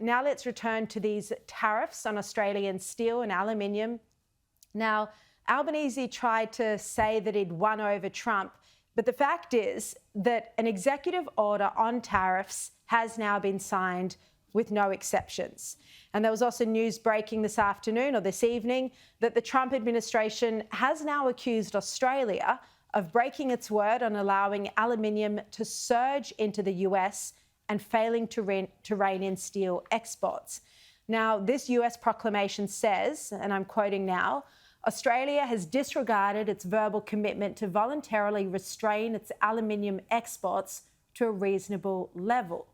now let's return to these tariffs on Australian steel and aluminium. Now, Albanese tried to say that he'd won over Trump, but the fact is that an executive order on tariffs has now been signed with no exceptions. And there was also news breaking this afternoon or this evening that the Trump administration has now accused Australia of breaking its word on allowing aluminium to surge into the US and failing to rein in steel exports. Now, this US proclamation says, and I'm quoting now, Australia has disregarded its verbal commitment to voluntarily restrain its aluminium exports to a reasonable level.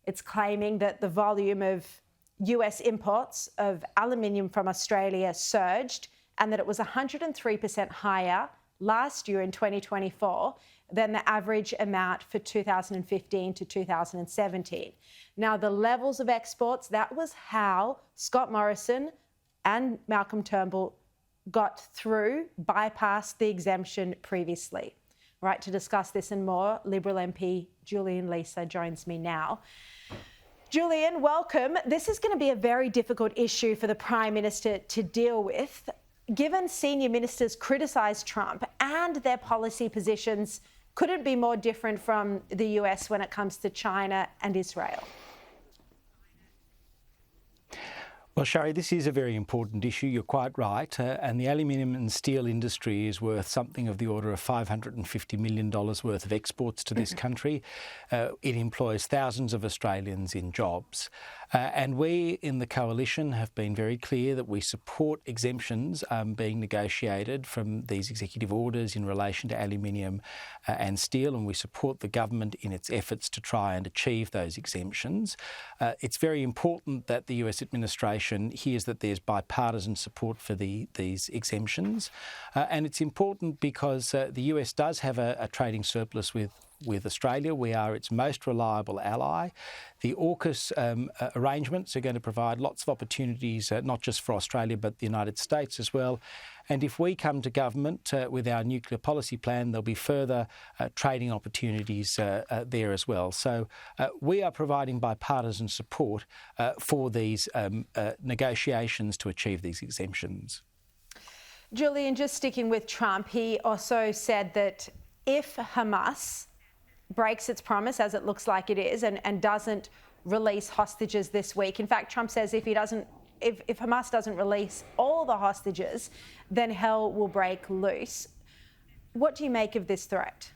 It's claiming that the volume of US imports of aluminium from Australia surged and that it was 103% higher last year in 2024 than the average amount for 2015 to 2017. Now, the levels of exports, that was how Scott Morrison and Malcolm Turnbull got through, bypassed the exemption previously. Right, to discuss this and more, Liberal MP Julian Leeser joins me now. Julian, welcome. This is going to be a very difficult issue for the Prime Minister to deal with, given senior ministers criticised Trump and their policy positions couldn't be more different from the US when it comes to China and Israel. Well, Sharri, this is a very important issue. You're quite right. And the aluminium and steel industry is worth something of the order of $550 million worth of exports to this country. It employs thousands of Australians in jobs. And we in the coalition have been very clear that we support exemptions being negotiated from these executive orders in relation to aluminium and steel, and we support the government in its efforts to try and achieve those exemptions. It's very important that the US administration hears that there's bipartisan support for these exemptions. And it's important because the US does have a trading surplus with Australia. We are its most reliable ally. The AUKUS arrangements are going to provide lots of opportunities, not just for Australia, but the United States as well. And if we come to government with our nuclear policy plan, there'll be further trading opportunities there as well. So we are providing bipartisan support for these negotiations to achieve these exemptions. Julian, just sticking with Trump, he also said that if Hamas breaks its promise, as it looks like it is, and doesn't release hostages this week. In fact, Trump says if Hamas doesn't release all the hostages, then hell will break loose. What do you make of this threat?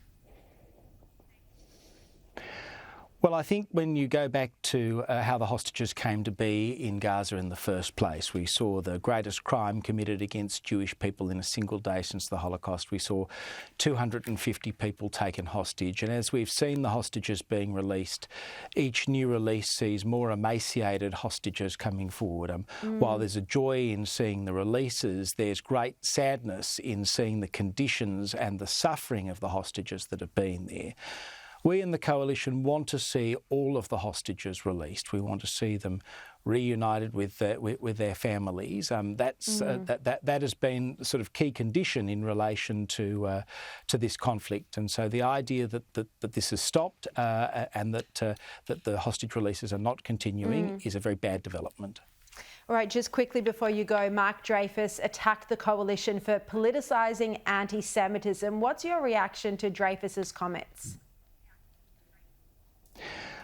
Well, I think when you go back to how the hostages came to be in Gaza in the first place, we saw the greatest crime committed against Jewish people in a single day since the Holocaust. We saw 250 people taken hostage. And as we've seen the hostages being released, each new release sees more emaciated hostages coming forward. While there's a joy in seeing the releases, there's great sadness in seeing the conditions and the suffering of the hostages that have been there. We in the coalition want to see all of the hostages released. We want to see them reunited with their families. That has been the sort of key condition in relation to this conflict. And so the idea that this is stopped and that the hostage releases are not continuing is a very bad development. All right, just quickly before you go, Mark Dreyfus attacked the coalition for politicising anti-Semitism. What's your reaction to Dreyfus's comments?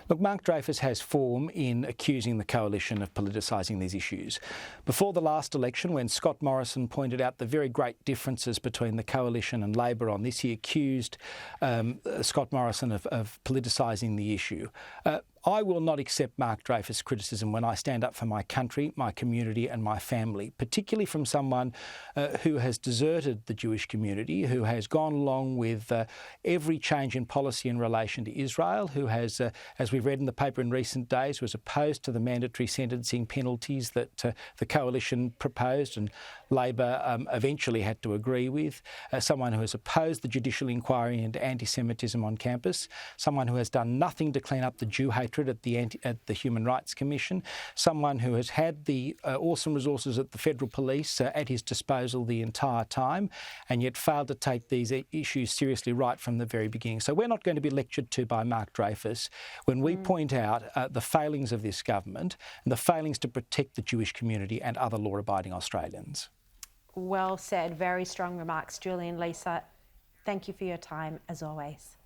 Look, Mark Dreyfus has form in accusing the coalition of politicising these issues. Before the last election, when Scott Morrison pointed out the very great differences between the coalition and Labor on this, he accused Scott Morrison of politicising the issue. I will not accept Mark Dreyfus' criticism when I stand up for my country, my community and my family, particularly from someone who has deserted the Jewish community, who has gone along with every change in policy in relation to Israel, who has, as we've read in the paper in recent days, was opposed to the mandatory sentencing penalties that the coalition proposed and Labor eventually had to agree with, someone who has opposed the judicial inquiry into anti-Semitism on campus, someone who has done nothing to clean up the Jew hate Directorate at the Human Rights Commission, someone who has had the awesome resources at the Federal Police at his disposal the entire time, and yet failed to take these issues seriously right from the very beginning. So we're not going to be lectured to by Mark Dreyfus when we point out the failings of this government and the failings to protect the Jewish community and other law-abiding Australians. Well said. Very strong remarks, Julian Leeser. Thank you for your time, as always.